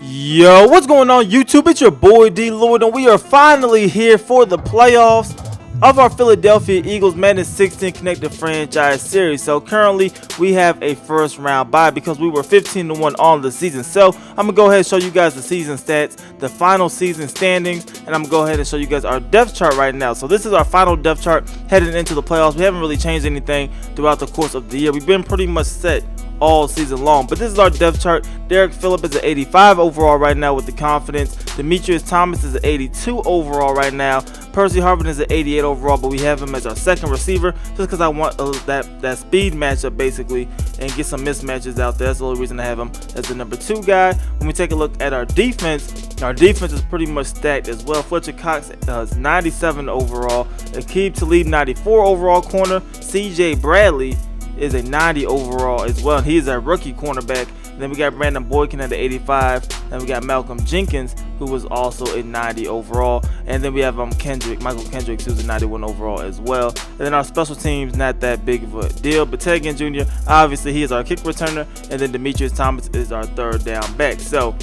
Yo, what's going on YouTube? It's your boy DLloyd, and we are finally here for the playoffs of our Philadelphia Eagles Madden 16 Connected Franchise Series. So currently we have a first round bye because we were 15-1 on the season. So I'm gonna go ahead and show you guys the season stats, the final season standings, and I'm gonna go ahead and show you guys our depth chart right now. So this is our final depth chart heading into the playoffs. We haven't really changed anything throughout the course of the year. We've been pretty much set all season long, but this is our depth chart. Derek Phillip is at 85 overall right now with the confidence. Demetrius Thomas is at 82 overall right now. Percy Harvin is at 88 overall, but we have him as our second receiver just because I want that speed matchup basically and get some mismatches out there. That's the only reason I have him as the number 2 guy. When we take a look at our defense is pretty much stacked as well. Fletcher Cox is 97 overall. Aqib Talib 94 overall corner. CJ Bradley is a 90 overall as well. He's a rookie cornerback. Then we got Brandon Boykin at the 85. Then we got Malcolm Jenkins, who was also a 90 overall. And then we have Michael Kendricks, who's a 91 overall as well. And then our special teams, not that big of a deal. But Tegan Jr., obviously he is our kick returner. And then Demetrius Thomas is our third down back. So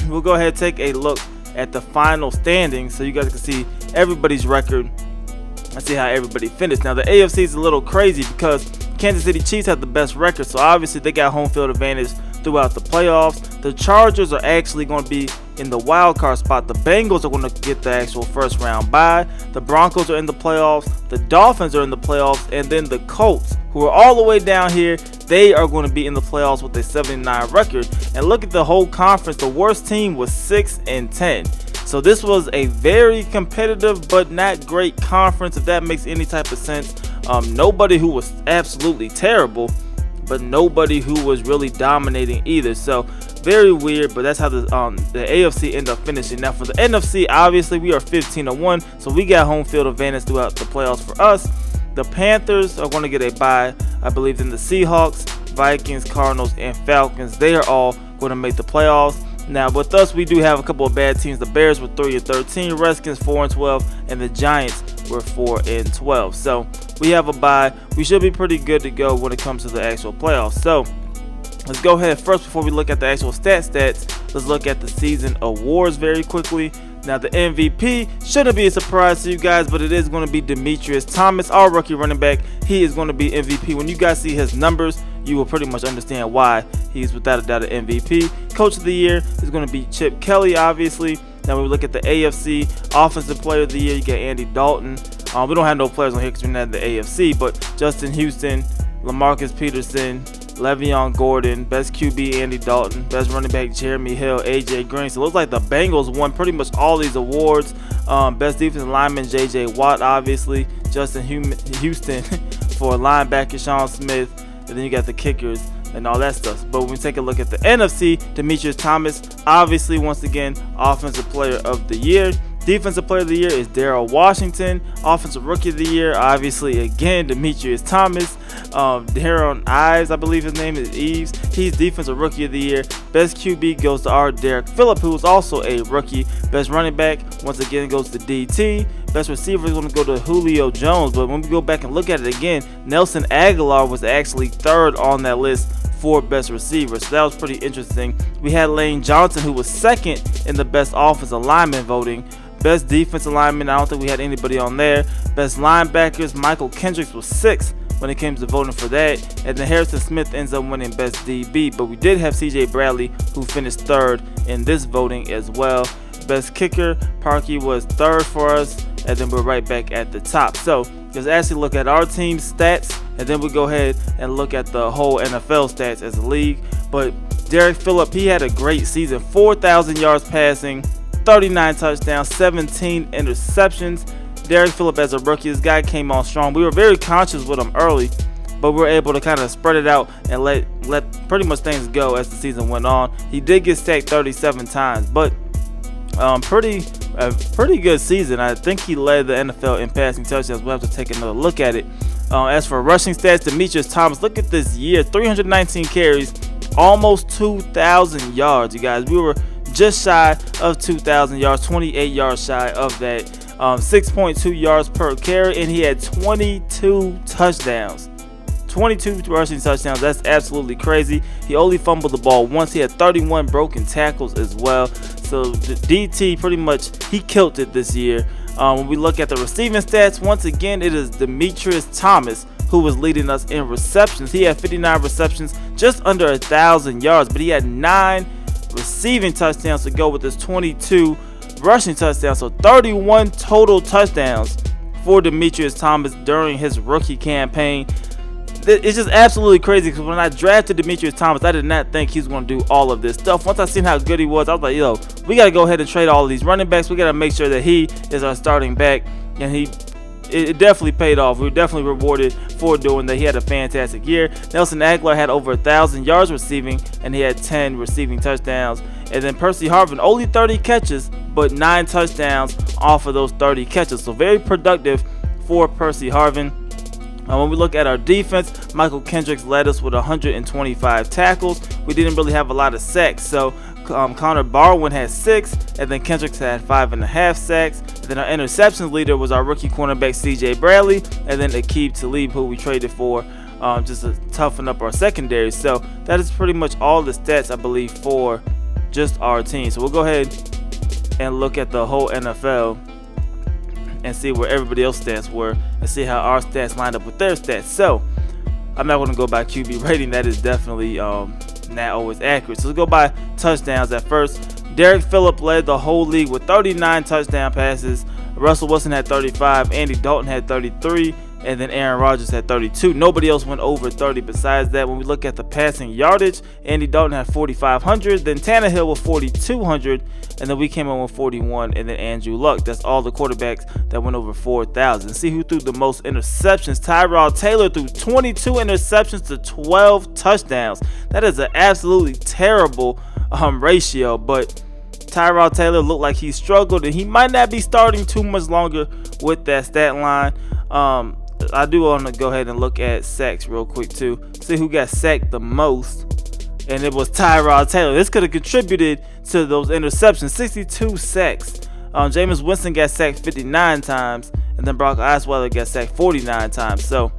we'll go ahead and take a look at the final standings so you guys can see everybody's record and see how everybody finished. Now the AFC is a little crazy because Kansas City Chiefs have the best record, so obviously they got home field advantage throughout the playoffs. The Chargers are actually going to be in the wild card spot. The Bengals are going to get the actual first round bye. The Broncos are in the playoffs. The Dolphins are in the playoffs, and then the Colts, who are all the way down here, they are going to be in the playoffs with a 79 record. And look at the whole conference. The worst team was 6-10. So this was a very competitive but not great conference, if that makes any type of sense. Nobody who was absolutely terrible, but nobody who was really dominating either. So very weird, but that's how the AFC ended up finishing. Now for the NFC, obviously we are 15-1, so we got home field advantage throughout the playoffs for us. The Panthers are going to get a bye, I believe. Then the Seahawks, Vikings, Cardinals, and Falcons, they are all going to make the playoffs. Now with us, we do have a couple of bad teams. The Bears were 3-13, Redskins 4-12, and the Giants were 4-12. So we have a bye. We should be pretty good to go when it comes to the actual playoffs. So let's go ahead first before we look at the actual stats. Let's look at the season awards very quickly. Now the MVP shouldn't be a surprise to you guys, but it is going to be Demetrius Thomas, our rookie running back. He is going to be MVP. When you guys see his numbers, you will pretty much understand why he's without a doubt an MVP. Coach of the year is going to be Chip Kelly, obviously. Now when we look at the AFC Offensive Player of the Year, you got Andy Dalton. We don't have no players on here because we're not in the AFC, but Justin Houston, LaMarcus Peterson, Le'Veon Gordon, best QB Andy Dalton, best running back Jeremy Hill, AJ Green. So it looks like the Bengals won pretty much all these awards. Best defensive lineman JJ Watt, obviously. Justin Houston for linebacker Sean Smith. And then you got the kickers and all that stuff. But when we take a look at the NFC, Demetrius Thomas, obviously once again Offensive Player of the Year. Defensive Player of the Year is Darrell Washington. Offensive Rookie of the Year, obviously again Demetrius Thomas. Darren Ives, I believe his name is Eves. He's Defensive Rookie of the Year. Best QB goes to our Derek Phillip, who is also a rookie. Best running back once again goes to DT. Best receiver is going to go to Julio Jones. But when we go back and look at it again, Nelson Aguilar was actually third on that list for best receiver, so that was pretty interesting. We had Lane Johnson, who was second in the best offensive lineman voting. Best defensive lineman, I don't think we had anybody on there. Best linebackers, Michael Kendricks was 6th when it came to voting for that. And then Harrison Smith ends up winning best DB. But we did have CJ Bradley, who finished 3rd in this voting as well. Best kicker, Parkey was 3rd for us. And then we're right back at the top. So let's actually look at our team's stats, and then we go ahead and look at the whole NFL stats as a league. But Derek Phillip, he had a great season. 4,000 yards passing, 39 touchdowns, 17 interceptions. Derek Phillip as a rookie, this guy came on strong. We were very conscious with him early, but we were able to kind of spread it out and let pretty much things go as the season went on. He did get sacked 37 times, but pretty good season. I think he led the NFL in passing touchdowns. We'll have to take another look at it. As for rushing stats, Demetrius Thomas, look at this year, 319 carries, almost 2,000 yards, you guys. We were just shy of 2,000 yards, 28 yards shy of that. 6.2 yards per carry, and he had 22 touchdowns. 22 rushing touchdowns. That's absolutely crazy. He only fumbled the ball once. He had 31 broken tackles as well. So the DT pretty much, he killed it this year. When we look at the receiving stats, once again, it is Demetrius Thomas who was leading us in receptions. He had 59 receptions, just under 1,000 yards, but he had 9 receiving touchdowns to go with his 22 rushing touchdowns. So 31 total touchdowns for Demetrius Thomas during his rookie campaign. It's just absolutely crazy, because when I drafted Demetrius Thomas, I did not think he was going to do all of this stuff. Once I seen how good he was, I was like, yo, we got to go ahead and trade all of these running backs. We got to make sure that he is our starting back, and it definitely paid off. We were definitely rewarded for doing that. He had a fantastic year. Nelson Aguilar had over 1,000 yards receiving, and he had 10 receiving touchdowns. And then Percy Harvin, only 30 catches, but 9 touchdowns off of those 30 catches. So very productive for Percy Harvin. When we look at our defense, Michael Kendricks led us with 125 tackles. We didn't really have a lot of sacks. So Connor Barwin had 6, and then Kendricks had 5.5 sacks. And then our interceptions leader was our rookie cornerback CJ Bradley, and then Aqib Talib, who we traded for just to toughen up our secondary. So that is pretty much all the stats, I believe, for just our team. So we'll go ahead and look at the whole NFL and see where everybody else's stats were, and see how our stats lined up with their stats. So I'm not going to go by QB rating. That is definitely not always accurate. So let's go by touchdowns at first. Derek Phillip led the whole league with 39 touchdown passes. Russell Wilson had 35. Andy Dalton had 33. And then Aaron Rodgers had 32. Nobody else went over 30 besides that. When we look at the passing yardage, Andy Dalton had 4,500. Then Tannehill with 4,200. And then we came in with 41. And then Andrew Luck. That's all the quarterbacks that went over 4,000. See who threw the most interceptions. Tyrod Taylor threw 22 interceptions to 12 touchdowns. That is an absolutely terrible ratio. But Tyrod Taylor looked like he struggled, and he might not be starting too much longer with that stat line. I do want to go ahead and look at sacks real quick too. See who got sacked the most, and it was Tyrod Taylor. This could have contributed to those interceptions. 62 sacks. Jameis Winston got sacked 59 times, and then Brock Osweiler got sacked 49 times. So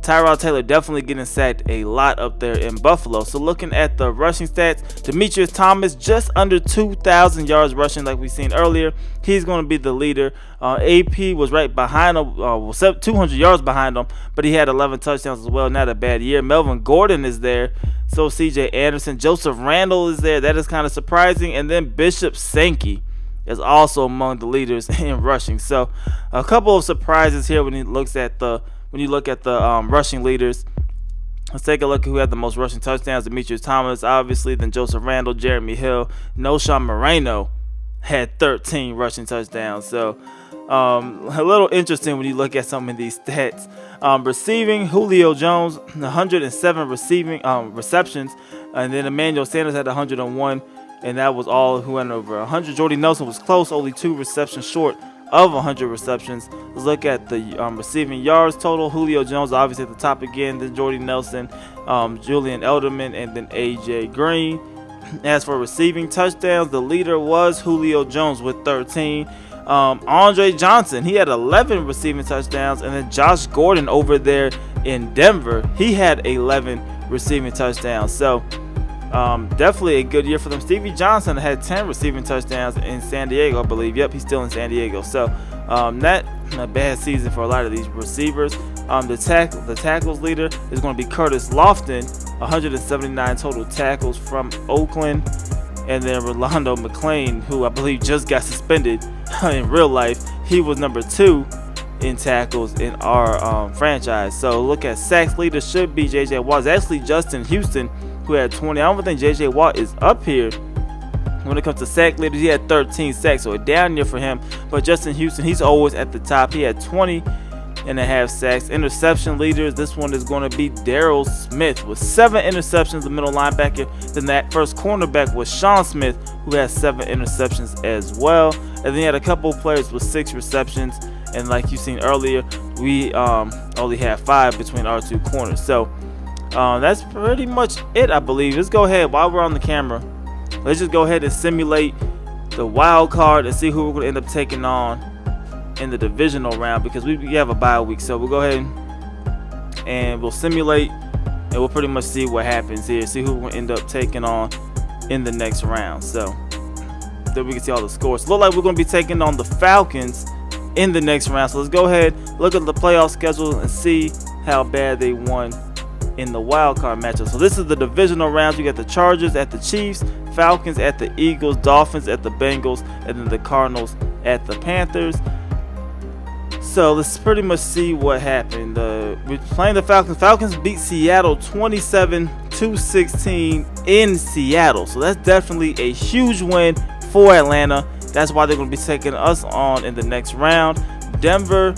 Tyrod Taylor definitely getting sacked a lot up there in Buffalo. So looking at the rushing stats, Demetrius Thomas just under 2,000 yards rushing like we seen earlier. He's going to be the leader. AP was right behind him, 200 yards behind him, but he had 11 touchdowns as well. Not a bad year. Melvin Gordon is there. So CJ Anderson. Joseph Randle is there. That is kind of surprising. And then Bishop Sankey is also among the leaders in rushing. So a couple of surprises here when you look at the rushing leaders. Let's take a look at who had the most rushing touchdowns. Demetrius Thomas, obviously, then Joseph Randle, Jeremy Hill. Noshawn Moreno had 13 rushing touchdowns. So a little interesting when you look at some of these stats. Receiving, Julio Jones, 107 receptions, and then Emmanuel Sanders had 101, and that was all who went over 100. Jordy Nelson was close, only 2 receptions short of 100 receptions. Let's look at the receiving yards total. Julio Jones obviously at the top again, then Jordy Nelson, Julian Edelman, and then AJ Green. As for receiving touchdowns, the leader was Julio Jones with 13. Andre Johnson, he had 11 receiving touchdowns, and then Josh Gordon over there in Denver, he had 11 receiving touchdowns. So definitely a good year for them. Stevie Johnson had 10 receiving touchdowns in San Diego, I believe. Yep, he's still in San Diego. So not a bad season for a lot of these receivers. The tackles leader is going to be Curtis Lofton, 179 total tackles from Oakland. And then Rolando McClain, who I believe just got suspended in real life, he was number 2 in tackles in our franchise. So look at sacks leader should be J.J. Watt. It's actually Justin Houston, who had 20. I don't think J.J. Watt is up here when it comes to sack leaders. He had 13 sacks, so a down year for him. But Justin Houston, he's always at the top. He had 20.5 sacks. Interception leaders, this one is going to be Daryl Smith with 7 interceptions, the middle linebacker. Then that first cornerback was Sean Smith, who had 7 interceptions as well. And then he had a couple of players with 6 receptions. And like you seen earlier, we only had 5 between our 2 corners. So that's pretty much it, I believe. Let's go ahead, while we're on the camera, let's just go ahead and simulate the wild card and see who we're going to end up taking on in the divisional round, because we have a bye week. So we'll go ahead and we'll simulate and we'll pretty much see what happens here, see who will end up taking on in the next round. So then we can see all the scores. Look like we're going to be taking on the Falcons in the next round. So let's go ahead, look at the playoff schedule and see how bad they won in the wild card matchup. So this is the divisional rounds. You got the Chargers at the Chiefs, Falcons at the Eagles, Dolphins at the Bengals, and then the Cardinals at the Panthers. So let's pretty much see what happened. We're playing the Falcons. Falcons beat Seattle 27-16 in Seattle. So that's definitely a huge win for Atlanta. That's why they're going to be taking us on in the next round. Denver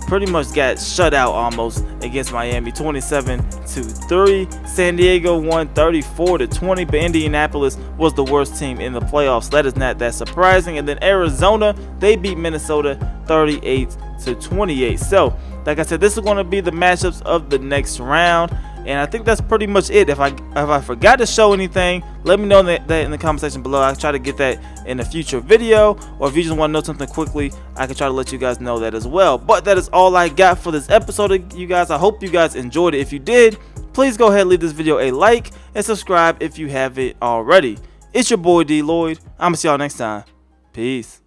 pretty much got shut out almost against Miami 27-3. San Diego won 34-20, but Indianapolis was the worst team in the playoffs. That is not that surprising. And then Arizona, they beat Minnesota 38-28. So like I said, this is going to be the matchups of the next round, and I think that's pretty much it. If I forgot to show anything, let me know that in the comment section below. I'll try to get that in a future video, or if you just want to know something quickly, I can try to let you guys know that as well. But that is all I got for this episode, you guys. I hope you guys enjoyed it. If you did, please go ahead and leave this video a like and subscribe if you haven't already. It's your boy D Lloyd. I'm gonna see y'all next time. Peace.